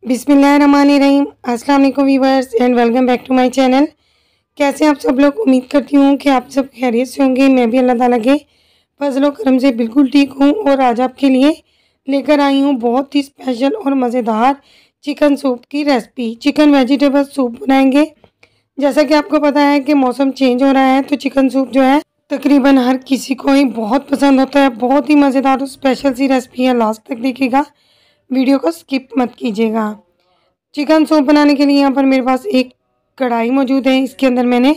बिस्मिल्लाहिर्रहमानिर्रहीम। अस्सलाम वालेकुम viewers and welcome back to my channel. कैसे आप सब लोग? उम्मीद करती हूँ कि आप सब खैरियत से होंगे। मैं भी अल्लाह ताला के फजल करम से बिल्कुल ठीक हूँ और आज आपके लिए लेकर आई हूँ बहुत ही स्पेशल और मज़ेदार चिकन सूप की रेसिपी। चिकन वेजिटेबल सूप बनाएंगे। जैसा कि आपको पता है कि मौसम चेंज हो रहा है, तो चिकन सूप जो है तकरीबन हर किसी को ही बहुत पसंद होता है। बहुत ही मज़ेदार और स्पेशल सी रेसिपी है, लास्ट तक देखिएगा, वीडियो को स्किप मत कीजिएगा। चिकन सूप बनाने के लिए यहाँ पर मेरे पास एक कढ़ाई मौजूद है। इसके अंदर मैंने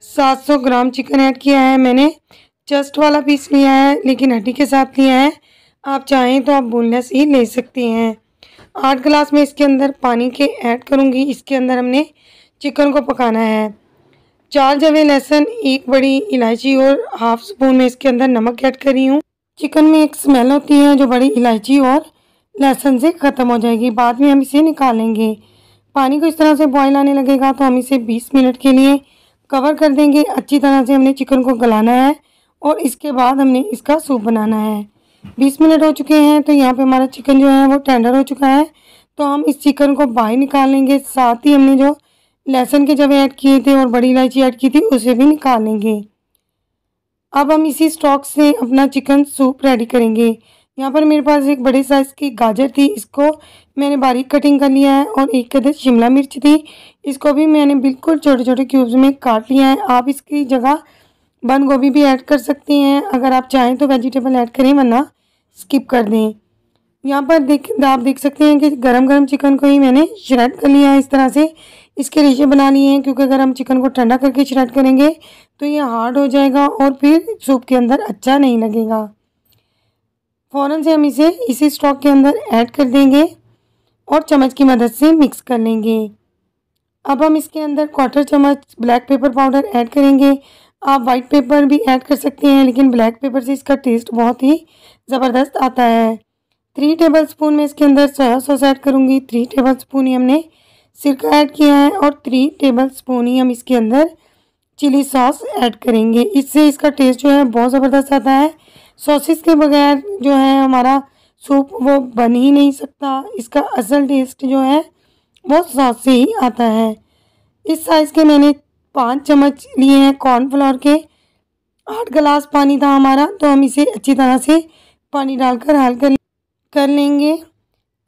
700 ग्राम चिकन ऐड किया है। मैंने चेस्ट वाला पीस लिया है, लेकिन हड्डी के साथ लिया है। आप चाहें तो आप बोनलेस ही ले सकते हैं। 8 गिलास में इसके अंदर पानी के ऐड करूँगी। इसके अंदर हमने चिकन को पकाना है। 4 जवे लहसुन, 1 बड़ी इलायची और हाफ स्पून में इसके अंदर नमक ऐड करी हूँ। चिकन में एक स्मेल होती है जो बड़ी इलायची और लहसुन से ख़त्म हो जाएगी, बाद में हम इसे निकालेंगे। पानी को इस तरह से बॉयल आने लगेगा तो हम इसे 20 मिनट के लिए कवर कर देंगे। अच्छी तरह से हमने चिकन को गलाना है और इसके बाद हमने इसका सूप बनाना है। 20 मिनट हो चुके हैं तो यहाँ पे हमारा चिकन जो है वो टेंडर हो चुका है, तो हम इस चिकन को बाहर निकाल लेंगे। साथ ही हमने जो लहसुन के जवे ऐड किए थे और बड़ी इलायची ऐड की थी उसे भी निकाल लेंगे। अब हम इसी स्टॉक से अपना चिकन सूप रेडी करेंगे। यहाँ पर मेरे पास एक बड़े साइज़ की गाजर थी, इसको मैंने बारीक कटिंग कर लिया है, और एक अदद शिमला मिर्च थी, इसको भी मैंने बिल्कुल छोटे छोटे क्यूब्स में काट लिया है। आप इसकी जगह बंद गोभी भी ऐड कर सकते हैं, अगर आप चाहें तो वेजिटेबल ऐड करें, वरना स्किप कर दें। यहाँ पर आप देख सकते हैं कि गरम गरम चिकन को ही मैंने श्रेड कर लिया है। इस तरह से इसके रेशे बना लिए हैं, क्योंकि अगर हम चिकन को ठंडा करके श्रेड करेंगे तो ये हार्ड हो जाएगा और फिर सूप के अंदर अच्छा नहीं लगेगा। फ़ौरन से हम इसे इसी स्टॉक के अंदर ऐड कर देंगे और चम्मच की मदद से मिक्स कर लेंगे। अब हम इसके अंदर 1/4 चम्मच ब्लैक पेपर पाउडर ऐड करेंगे। आप वाइट पेपर भी ऐड कर सकते हैं, लेकिन ब्लैक पेपर से इसका टेस्ट बहुत ही ज़बरदस्त आता है। 3 टेबल स्पून में इसके अंदर सोया सॉस ऐड करूँगी। 3 टेबल स्पून ही हमने सिरका ऐड किया है और 3 टेबल स्पून ही हम इसके अंदर चिली सॉस ऐड करेंगे। इससे इसका टेस्ट जो है बहुत ज़बरदस्त आता है। सॉसेस के बगैर जो है हमारा सूप वो बन ही नहीं सकता। इसका असल टेस्ट जो है वो सॉस से ही आता है। इस साइज़ के मैंने 5 चम्मच लिए हैं कॉर्नफ्लोर के। 8 गिलास पानी था हमारा, तो हम इसे अच्छी तरह से पानी डालकर हल कर लेंगे।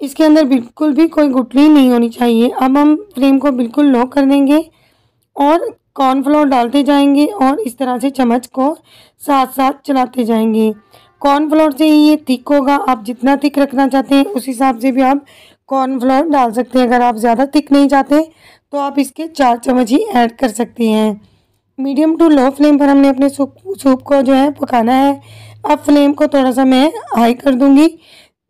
इसके अंदर बिल्कुल भी कोई गुठली नहीं होनी चाहिए। अब हम फ्लेम को बिल्कुल लो कर देंगे और कॉर्नफ्लोर डालते जाएंगे और इस तरह से चम्मच को साथ साथ चलाते जाएंगे। कॉर्नफ्लोर से ही ये थिक होगा। आप जितना थिक रखना चाहते हैं उस हिसाब से भी आप कॉर्नफ्लोर डाल सकते हैं। अगर आप ज़्यादा थिक नहीं चाहते तो आप इसके 4 चम्मच ही ऐड कर सकते हैं। मीडियम टू लो फ्लेम पर हमने अपने सूप को जो है पकाना है। अब फ्लेम को थोड़ा सा मैं हाई कर दूँगी।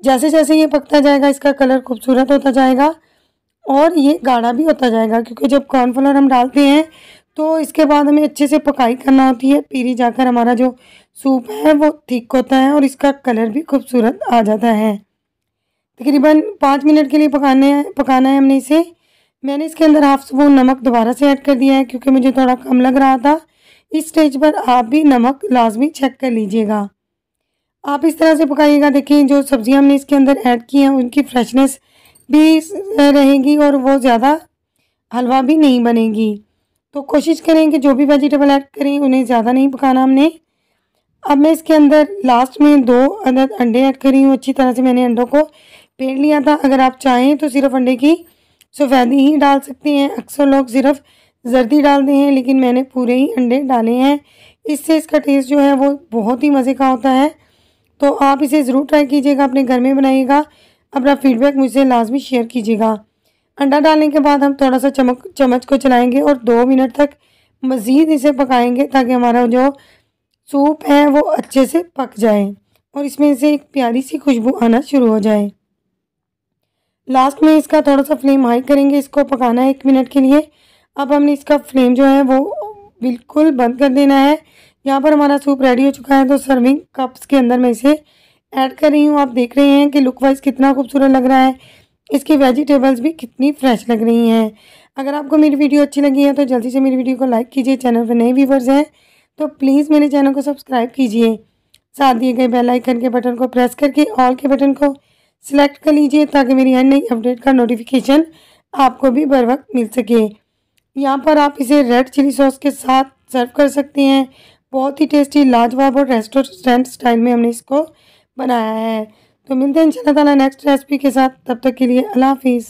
जैसे जैसे ये पकता जाएगा इसका कलर खूबसूरत होता जाएगा और ये गाढ़ा भी होता जाएगा, क्योंकि जब कॉर्नफ्लोर हम डालते हैं तो इसके बाद हमें अच्छे से पकाई करना होती है। फिर ही जाकर हमारा जो सूप है वो थिक होता है और इसका कलर भी खूबसूरत आ जाता है। तकरीबन 5 मिनट के लिए पकाना है हमने इसे। मैंने इसके अंदर हाफ स्पून नमक दोबारा से ऐड कर दिया है, क्योंकि मुझे थोड़ा कम लग रहा था। इस स्टेज पर आप भी नमक लाजमी चेक कर लीजिएगा। आप इस तरह से पकाइएगा। देखिए जो सब्जियां हमने इसके अंदर ऐड की हैं उनकी फ्रेशनेस भी रहेगी और वो ज़्यादा हलवा भी नहीं बनेगी। तो कोशिश करें कि जो भी वेजिटेबल ऐड करें उन्हें ज़्यादा नहीं पकाना हमने। अब मैं इसके अंदर लास्ट में 2 अदद अंडे ऐड करी हूँ। अच्छी तरह से मैंने अंडों को फेंट लिया था। अगर आप चाहें तो सिर्फ अंडे की सफ़ेदी ही डाल सकते हैं। अक्सर लोग सिर्फ जर्दी डालते हैं, लेकिन मैंने पूरे ही अंडे डाले हैं। इससे इसका टेस्ट जो है वो बहुत ही मज़े का होता है। तो आप इसे ज़रूर ट्राई कीजिएगा, अपने घर में बनाइएगा। अपना फीडबैक मुझसे लाजमी शेयर कीजिएगा। अंडा डालने के बाद हम थोड़ा सा चम्मच को चलाएंगे और 2 मिनट तक मज़ीद इसे पकाएंगे, ताकि हमारा जो सूप है वो अच्छे से पक जाए और इसमें से एक प्यारी सी खुशबू आना शुरू हो जाए। लास्ट में इसका थोड़ा सा फ्लेम हाई करेंगे। इसको पकाना है 1 मिनट के लिए। अब हमने इसका फ्लेम जो है वो बिल्कुल बंद कर देना है। यहाँ पर हमारा सूप रेडी हो चुका है, तो सर्विंग कप्स के अंदर मैं इसे ऐड कर रही हूँ। आप देख रहे हैं कि लुक वाइज कितना खूबसूरत लग रहा है। इसकी वेजिटेबल्स भी कितनी फ्रेश लग रही हैं। अगर आपको मेरी वीडियो अच्छी लगी है तो जल्दी से मेरी वीडियो को लाइक कीजिए। चैनल पर नए व्यूवर्स हैं तो प्लीज़ मेरे चैनल को सब्सक्राइब कीजिए। साथ दिए गए बेल आइकन के बटन को प्रेस करके ऑल के बटन को सिलेक्ट कर लीजिए ताकि मेरी हर नई अपडेट का नोटिफिकेशन आपको भी बर वक्त मिल सके। यहाँ पर आप इसे रेड चिली सॉस के साथ सर्व कर सकते हैं। बहुत ही टेस्टी, लाजवाब और रेस्टोरेंट स्टाइल में हमने इसको बनाया है। तो मिलते हैं इंशाल्लाह ताला नेक्स्ट रेसिपी के साथ। तब तक के लिए अल्लाह हाफिज़।